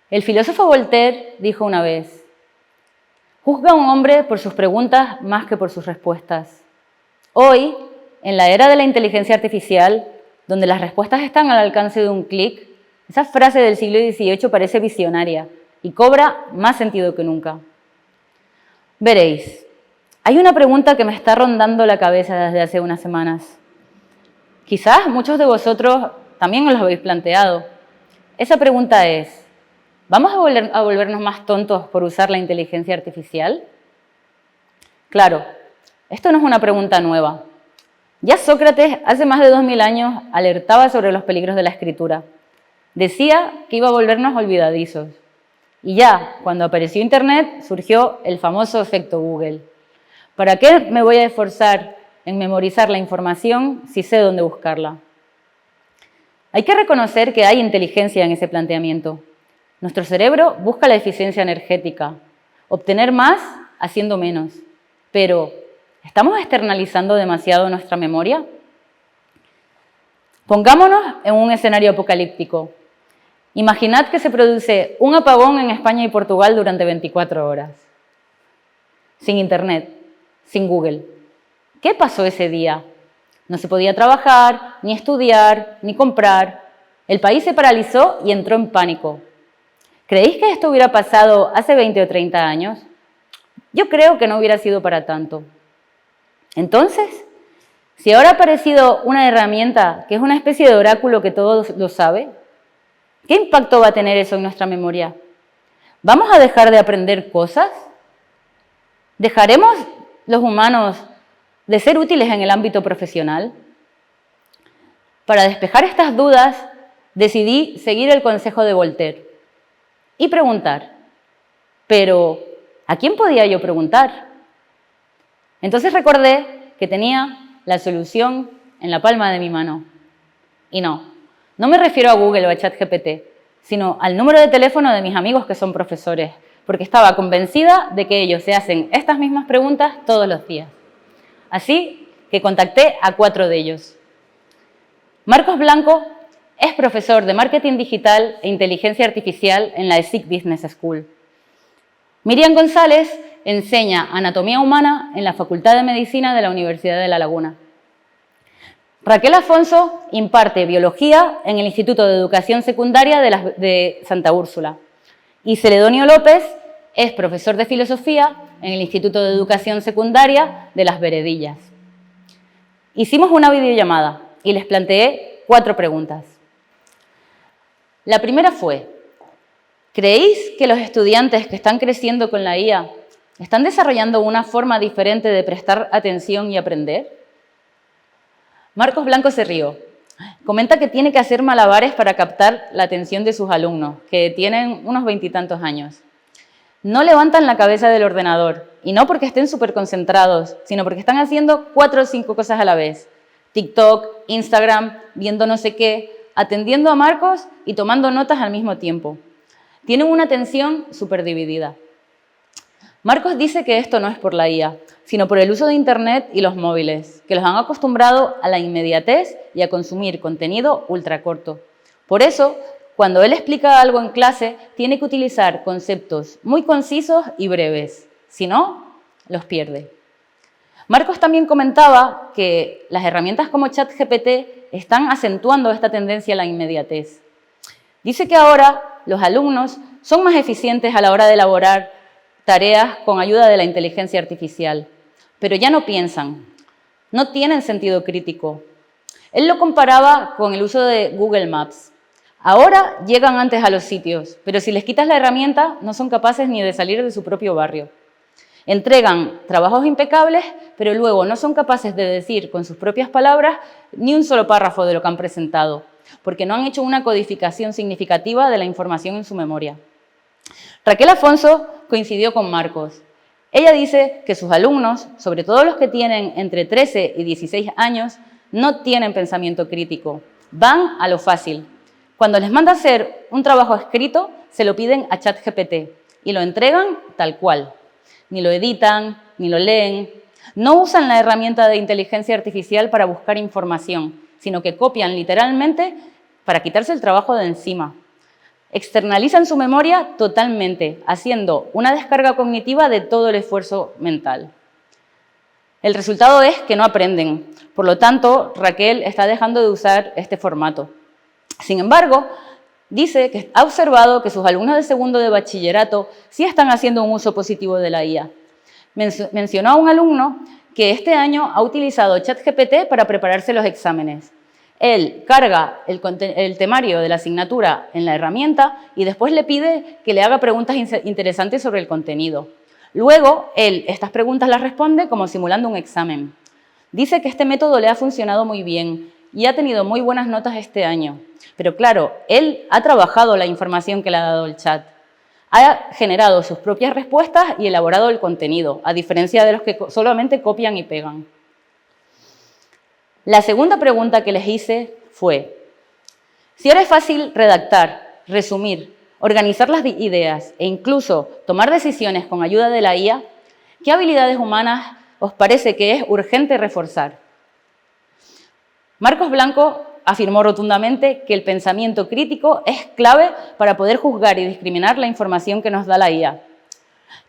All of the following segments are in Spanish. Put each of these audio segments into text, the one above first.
El filósofo Voltaire dijo una vez: juzga a un hombre por sus preguntas más que por sus respuestas. Hoy, en la era de la inteligencia artificial, donde las respuestas están al alcance de un clic, esa frase del siglo XVIII parece visionaria y cobra más sentido que nunca. Veréis, hay una pregunta que me está rondando la cabeza desde hace unas semanas. Quizás muchos de vosotros también os lo habéis planteado. Esa pregunta es: ¿vamos a volvernos más tontos por usar la inteligencia artificial? Claro, esto no es una pregunta nueva. Ya Sócrates, hace más de 2000 años, alertaba sobre los peligros de la escritura. Decía que iba a volvernos olvidadizos. Y ya, cuando apareció Internet, surgió el famoso efecto Google. ¿Para qué me voy a esforzar en memorizar la información si sé dónde buscarla? Hay que reconocer que hay inteligencia en ese planteamiento. Nuestro cerebro busca la eficiencia energética, obtener más haciendo menos. Pero, ¿estamos externalizando demasiado nuestra memoria? Pongámonos en un escenario apocalíptico. Imaginad que se produce un apagón en España y Portugal durante 24 horas. Sin Internet, sin Google. ¿Qué pasó ese día? No se podía trabajar, ni estudiar, ni comprar. El país se paralizó y entró en pánico. ¿Creéis que esto hubiera pasado hace 20 o 30 años? Yo creo que no hubiera sido para tanto. Entonces, si ahora ha aparecido una herramienta que es una especie de oráculo que todo lo sabe, ¿qué impacto va a tener eso en nuestra memoria? ¿Vamos a dejar de aprender cosas? ¿Dejaremos los humanos de ser útiles en el ámbito profesional? Para despejar estas dudas, decidí seguir el consejo de Voltaire y preguntar. Pero, ¿a quién podía yo preguntar? Entonces recordé que tenía la solución en la palma de mi mano. Y no me refiero a Google o a ChatGPT, sino al número de teléfono de mis amigos que son profesores, porque estaba convencida de que ellos se hacen estas mismas preguntas todos los días. Así que contacté a 4 de ellos. Marcos Blanco es profesor de Marketing Digital e Inteligencia Artificial en la ESIC Business School. Miriam González enseña Anatomía Humana en la Facultad de Medicina de la Universidad de La Laguna. Raquel Afonso imparte Biología en el Instituto de Educación Secundaria de Santa Úrsula. Y Celedonio López es profesor de Filosofía en el Instituto de Educación Secundaria de Las Veredillas. Hicimos una videollamada y les planteé 4 preguntas. La primera fue: ¿creéis que los estudiantes que están creciendo con la IA están desarrollando una forma diferente de prestar atención y aprender? Marcos Blanco se rió. Comenta que tiene que hacer malabares para captar la atención de sus alumnos, que tienen unos 20 y tantos años. No levantan la cabeza del ordenador, y no porque estén súper concentrados, sino porque están haciendo 4 o 5 cosas a la vez. TikTok, Instagram, viendo no sé qué, atendiendo a Marcos y tomando notas al mismo tiempo. Tienen una atención súper dividida. Marcos dice que esto no es por la IA, sino por el uso de Internet y los móviles, que los han acostumbrado a la inmediatez y a consumir contenido ultracorto. Por eso, cuando él explica algo en clase, tiene que utilizar conceptos muy concisos y breves, si no, los pierde. Marcos también comentaba que las herramientas como ChatGPT están acentuando esta tendencia a la inmediatez. Dice que ahora los alumnos son más eficientes a la hora de elaborar tareas con ayuda de la inteligencia artificial, pero ya no piensan, no tienen sentido crítico. Él lo comparaba con el uso de Google Maps. Ahora llegan antes a los sitios, pero si les quitas la herramienta no son capaces ni de salir de su propio barrio. Entregan trabajos impecables, pero luego no son capaces de decir con sus propias palabras ni un solo párrafo de lo que han presentado, porque no han hecho una codificación significativa de la información en su memoria. Raquel Afonso coincidió con Marcos. Ella dice que sus alumnos, sobre todo los que tienen entre 13 y 16 años, no tienen pensamiento crítico. Van a lo fácil. Cuando les manda hacer un trabajo escrito, se lo piden a ChatGPT y lo entregan tal cual. Ni lo editan, ni lo leen. No usan la herramienta de inteligencia artificial para buscar información, sino que copian literalmente para quitarse el trabajo de encima. Externalizan su memoria totalmente, haciendo una descarga cognitiva de todo el esfuerzo mental. El resultado es que no aprenden. Por lo tanto, Raquel está dejando de usar este formato. Sin embargo, dice que ha observado que sus alumnos de segundo de bachillerato sí están haciendo un uso positivo de la IA. Mencionó a un alumno que este año ha utilizado ChatGPT para prepararse los exámenes. Él carga el temario de la asignatura en la herramienta y después le pide que le haga preguntas interesantes sobre el contenido. Luego, él estas preguntas las responde como simulando un examen. Dice que este método le ha funcionado muy bien y ha tenido muy buenas notas este año. Pero claro, él ha trabajado la información que le ha dado el chat. Ha generado sus propias respuestas y elaborado el contenido, a diferencia de los que solamente copian y pegan. La segunda pregunta que les hice fue: si ahora es fácil redactar, resumir, organizar las ideas e incluso tomar decisiones con ayuda de la IA, ¿qué habilidades humanas os parece que es urgente reforzar? Marcos Blanco afirmó rotundamente que el pensamiento crítico es clave para poder juzgar y discriminar la información que nos da la IA.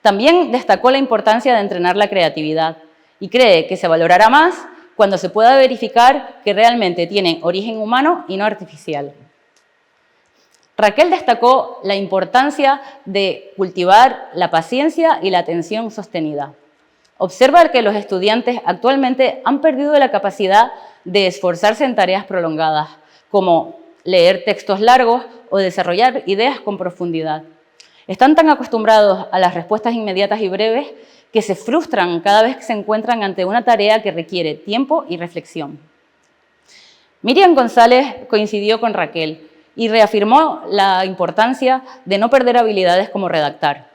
También destacó la importancia de entrenar la creatividad y cree que se valorará más cuando se pueda verificar que realmente tienen origen humano y no artificial. Raquel destacó la importancia de cultivar la paciencia y la atención sostenida. Observa que los estudiantes actualmente han perdido la capacidad de esforzarse en tareas prolongadas, como leer textos largos o desarrollar ideas con profundidad. Están tan acostumbrados a las respuestas inmediatas y breves que se frustran cada vez que se encuentran ante una tarea que requiere tiempo y reflexión. Miriam González coincidió con Raquel y reafirmó la importancia de no perder habilidades como redactar.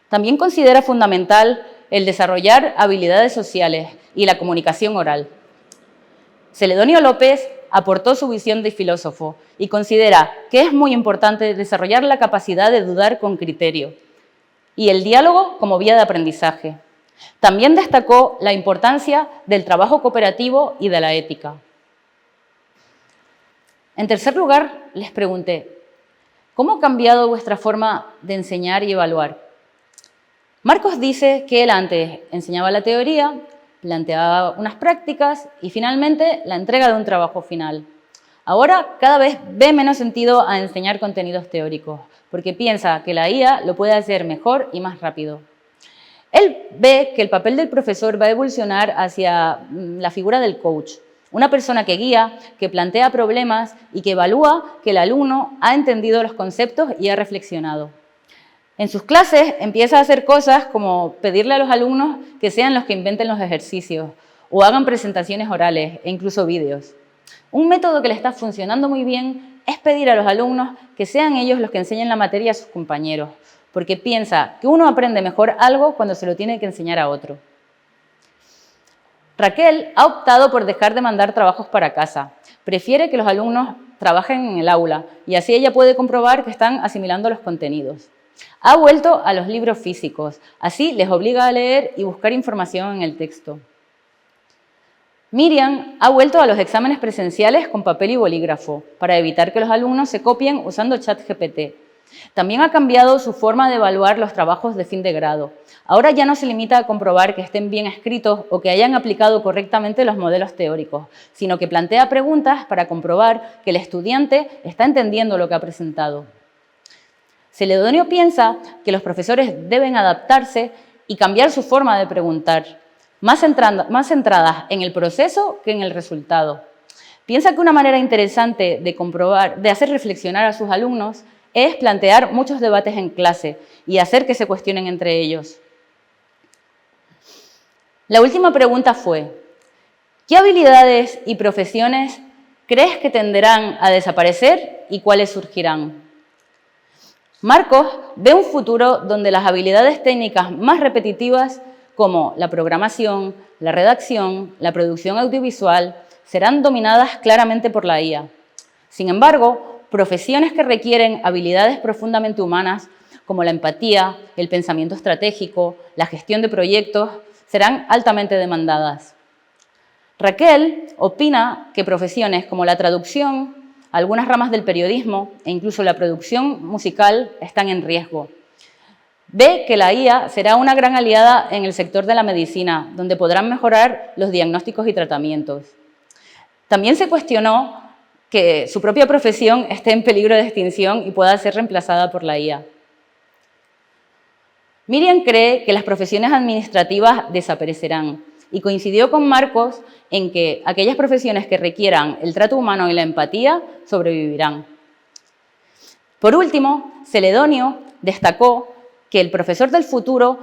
También considera fundamental el desarrollar habilidades sociales y la comunicación oral. Celedonio López aportó su visión de filósofo y considera que es muy importante desarrollar la capacidad de dudar con criterio y el diálogo como vía de aprendizaje. También destacó la importancia del trabajo cooperativo y de la ética. En tercer lugar, les pregunté: ¿cómo ha cambiado vuestra forma de enseñar y evaluar? Marcos dice que él antes enseñaba la teoría, planteaba unas prácticas y finalmente la entrega de un trabajo final. Ahora cada vez ve menos sentido a enseñar contenidos teóricos, porque piensa que la IA lo puede hacer mejor y más rápido. Él ve que el papel del profesor va a evolucionar hacia la figura del coach, una persona que guía, que plantea problemas y que evalúa que el alumno ha entendido los conceptos y ha reflexionado. En sus clases empieza a hacer cosas como pedirle a los alumnos que sean los que inventen los ejercicios o hagan presentaciones orales e incluso vídeos. Un método que le está funcionando muy bien es pedir a los alumnos que sean ellos los que enseñen la materia a sus compañeros, porque piensa que uno aprende mejor algo cuando se lo tiene que enseñar a otro. Raquel ha optado por dejar de mandar trabajos para casa. Prefiere que los alumnos trabajen en el aula y así ella puede comprobar que están asimilando los contenidos. Ha vuelto a los libros físicos, así les obliga a leer y buscar información en el texto. Miriam ha vuelto a los exámenes presenciales con papel y bolígrafo para evitar que los alumnos se copien usando ChatGPT. También ha cambiado su forma de evaluar los trabajos de fin de grado. Ahora ya no se limita a comprobar que estén bien escritos o que hayan aplicado correctamente los modelos teóricos, sino que plantea preguntas para comprobar que el estudiante está entendiendo lo que ha presentado. Celedonio piensa que los profesores deben adaptarse y cambiar su forma de preguntar, más centradas en el proceso que en el resultado. Piensa que una manera interesante de hacer reflexionar a sus alumnos es plantear muchos debates en clase y hacer que se cuestionen entre ellos. La última pregunta fue: ¿qué habilidades y profesiones crees que tenderán a desaparecer y cuáles surgirán? Marcos ve un futuro donde las habilidades técnicas más repetitivas, como la programación, la redacción, la producción audiovisual, serán dominadas claramente por la IA. Sin embargo, profesiones que requieren habilidades profundamente humanas, como la empatía, el pensamiento estratégico, la gestión de proyectos, serán altamente demandadas. Raquel opina que profesiones como la traducción algunas ramas del periodismo e incluso la producción musical están en riesgo. Ve que la IA será una gran aliada en el sector de la medicina, donde podrán mejorar los diagnósticos y tratamientos. También se cuestionó que su propia profesión esté en peligro de extinción y pueda ser reemplazada por la IA. Miriam cree que las profesiones administrativas desaparecerán y coincidió con Marcos en que aquellas profesiones que requieran el trato humano y la empatía sobrevivirán. Por último, Celedonio destacó que el profesor del futuro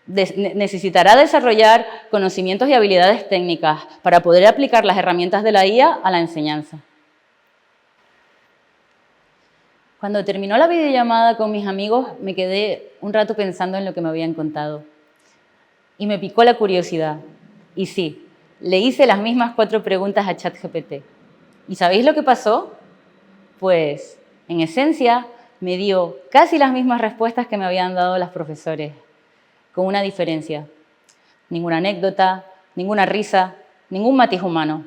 necesitará desarrollar conocimientos y habilidades técnicas para poder aplicar las herramientas de la IA a la enseñanza. Cuando terminó la videollamada con mis amigos, me quedé un rato pensando en lo que me habían contado. Y me picó la curiosidad. Y sí, le hice las mismas 4 preguntas a ChatGPT. ¿Y sabéis lo que pasó? Pues, en esencia, me dio casi las mismas respuestas que me habían dado los profesores, con una diferencia. Ninguna anécdota, ninguna risa, ningún matiz humano.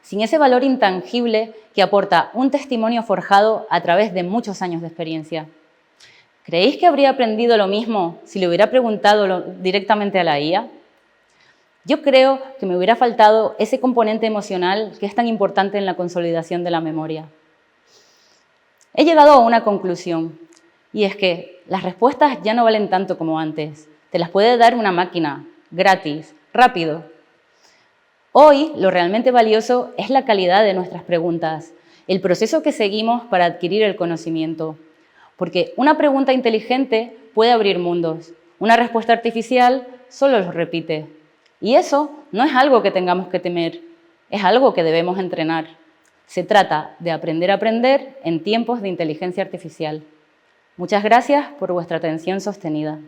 Sin ese valor intangible que aporta un testimonio forjado a través de muchos años de experiencia. ¿Creéis que habría aprendido lo mismo si le hubiera preguntado directamente a la IA? Yo creo que me hubiera faltado ese componente emocional que es tan importante en la consolidación de la memoria. He llegado a una conclusión, y es que las respuestas ya no valen tanto como antes. Te las puede dar una máquina, gratis, rápido. Hoy, lo realmente valioso es la calidad de nuestras preguntas, el proceso que seguimos para adquirir el conocimiento. Porque una pregunta inteligente puede abrir mundos, una respuesta artificial solo los repite. Y eso no es algo que tengamos que temer, es algo que debemos entrenar. Se trata de aprender a aprender en tiempos de inteligencia artificial. Muchas gracias por vuestra atención sostenida.